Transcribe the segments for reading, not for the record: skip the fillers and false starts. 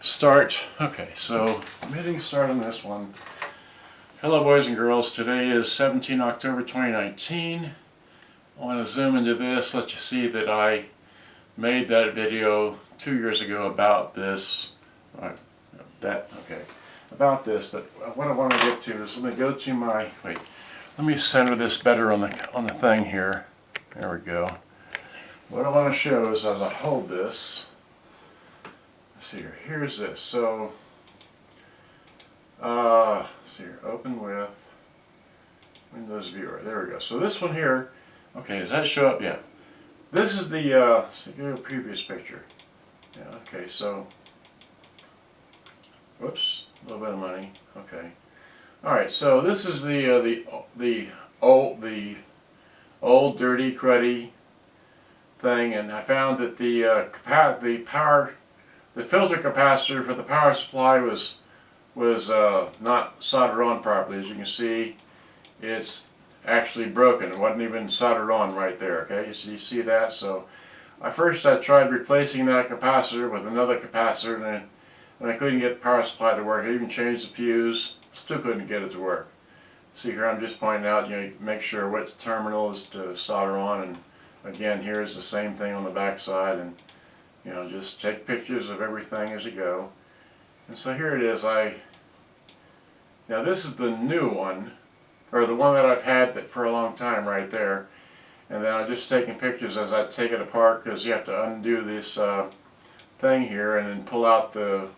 Start. Okay, so I'm hitting start on this one. Hello boys and girls, today is 17 October 2019. I want to zoom into this, let you see that I made that video 2 years ago about this. About this, but what I want to get to is, let me go to my, let me center this better on the thing here. There we go. What I want to show is, as I hold this, let's see here, here's this. So, let's see here, open with Windows Viewer. There we go. So this one here, okay, does that show up? Yeah. This is the, let's give you a previous picture. Yeah, okay, so, whoops, a little bit of money. Okay. Alright, so this is the old dirty, cruddy thing, and I found that the filter capacitor for the power supply was not soldered on properly. As you can see, it's actually broken. It wasn't even soldered on right there. Okay, so you see that. So I tried replacing that capacitor with another capacitor, and I couldn't get the power supply to work. I even changed the fuse, still couldn't get it to work. See here, I'm just pointing out, make sure what terminal is to solder on, and again, here's the same thing on the back side, and just take pictures of everything as you go. And so here it is. Now this is the new one, or the one that I've had for a long time right there. And then I'm just taking pictures as I take it apart, because you have to undo this thing here and then pull out the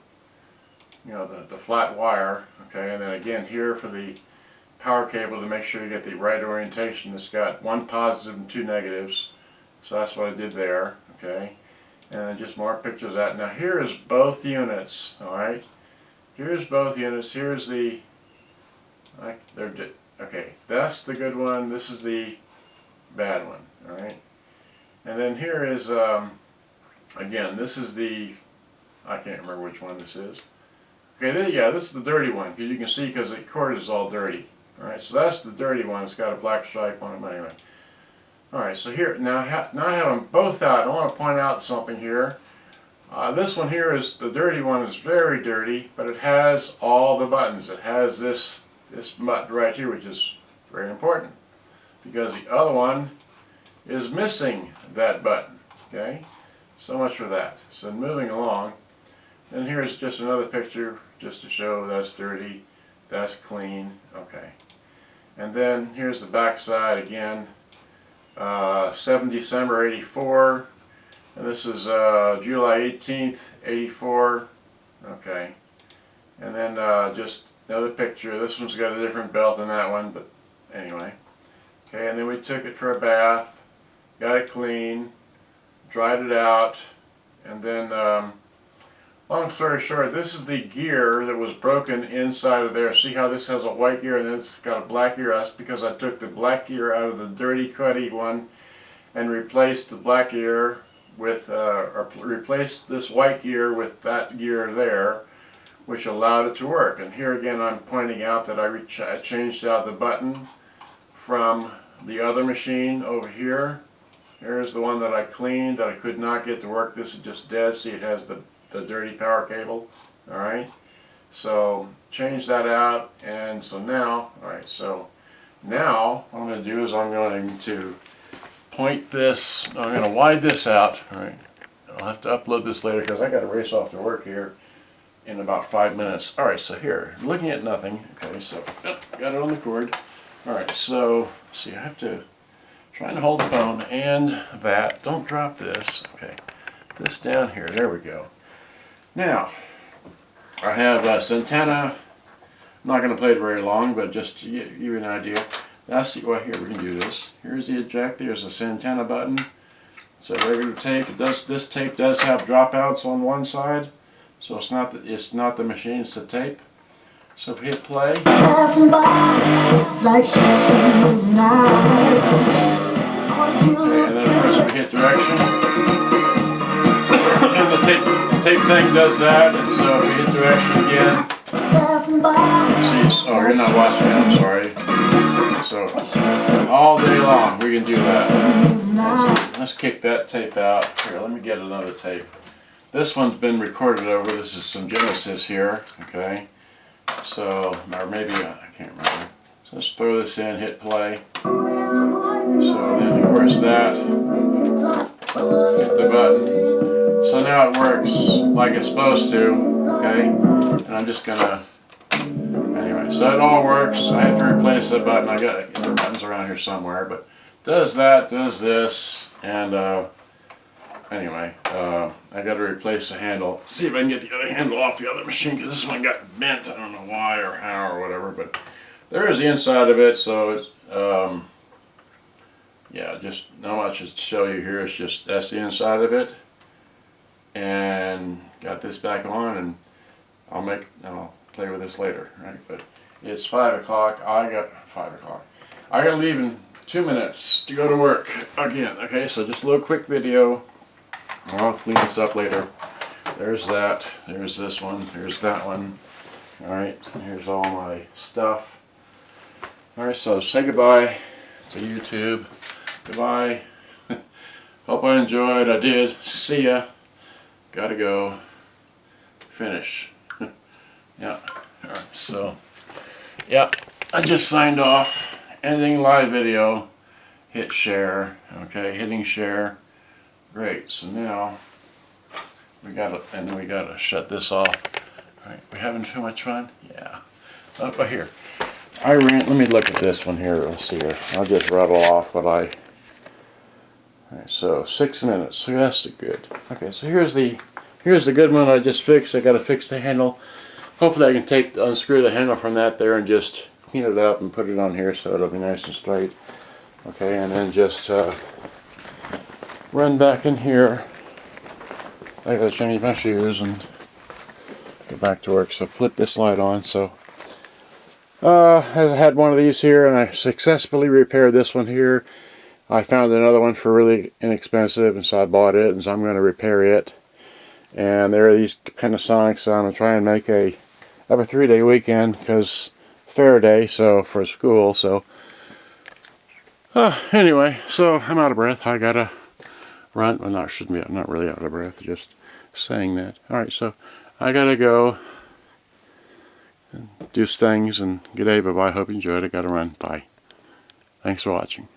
flat wire. Okay, and then again here for the power cable to make sure you get the right orientation. It's got one positive and two negatives, so that's what I did there. Okay, and then just more pictures of that. Now here is both units. All right, here's both units. Here's the okay, that's the good one. This is the bad one. All right, and then here is again, this is the, I can't remember which one this is. Okay, yeah, this is the dirty one, because you can see, because the cord is all dirty. Alright, so that's the dirty one. It's got a black stripe on it. But anyway. Alright, so here, now I have them both out. I want to point out something here. This one here is, the dirty one is very dirty, but it has all the buttons. It has this button right here, which is very important, because the other one is missing that button. Okay, so much for that. So moving along, and here's just another picture, just to show that's dirty, that's clean. Okay, and then here's the back side again. 7 December 84, and this is July 18th 84. Okay, and then just another picture. This one's got a different belt than that one, but anyway. Okay, and then we took it for a bath, got it clean, dried it out, and then long story short, this is the gear that was broken inside of there. See how this has a white gear and then it's got a black gear? That's because I took the black gear out of the dirty, cruddy one and replaced the black gear with, or replaced this white gear with that gear there, which allowed it to work. And here again, I'm pointing out that I changed out the button from the other machine over here. Here's the one that I cleaned that I could not get to work. This is just dead. See, it has the dirty power cable. Alright, so change that out, and so now, alright, so now what I'm going to do is I'm going to point this, I'm going to wide this out. Alright, I'll have to upload this later because I got to race off to work here in about 5 minutes. Alright, so here, looking at nothing. Okay, so got it on the cord. Alright, so see, I have to try and hold the phone and that. Don't drop this. Okay, this down here. There we go. Now, I have this antenna. I'm not going to play it very long, but just to give you an idea. That's the, well, here we can do this. Here's the eject. There's this antenna button. It's a regular tape. This tape does have dropouts on one side, so it's not the machine. It's the tape. So if we hit play, okay, and then of course we hit direction, and the tape thing does that, and so if we hit direction again, see, oh, you're not watching it, I'm sorry. So all day long we can do that. So let's kick that tape out. Here, let me get another tape. this one's been recorded over. This is some Genesis here, okay? So, or maybe, I can't remember. So let's throw this in, hit play. So then of course that, hit the button. So now it works like it's supposed to, okay? And I'm just gonna, anyway, so it all works. I have to replace the button. I got the buttons around here somewhere, but does that, does this, and anyway, I got to replace the handle. See if I can get the other handle off the other machine, because this one got bent. I don't know why or how or whatever, but there is the inside of it. So it's yeah, just not much to show you here. It's just that's the inside of it, and got this back on, and I'll play with this later, right? But it's 5 o'clock. I got to leave in 2 minutes to go to work again. Okay, so just a little quick video. I'll clean this up later. There's that. There's this one. There's that one. All right. Here's all my stuff. All right. So say goodbye to YouTube. Goodbye. Hope I enjoyed. I did. See ya. Gotta go. Finish. Yeah. All right. So yeah, I just signed off. Ending live video. Hit share. Okay. Hitting share. Great, so now we gotta shut this off. All right, we having too much fun? Yeah. Up here. Let me look at this one here. Let's see here. I'll just rattle off what I. All right, so 6 minutes. So that's good. Okay, so here's the good one I just fixed. I gotta fix the handle. Hopefully I can unscrew the handle from that there and just clean it up and put it on here so it'll be nice and straight. Okay, and then just run back in here. I gotta change my shoes and go back to work. So flip this light on. So I had one of these here and I successfully repaired this one here. I found another one for really inexpensive, and so I bought it, and so I'm going to repair it. And there are these Panasonics, so I'm going to try and make I have a 3-day weekend because fair day, so for school. So anyway, so I'm out of breath. I gotta run. Well, I'm not really out of breath, just saying that. Alright, so I gotta go and do things, and good day, bye-bye. Hope you enjoyed it. Gotta run. Bye. Thanks for watching.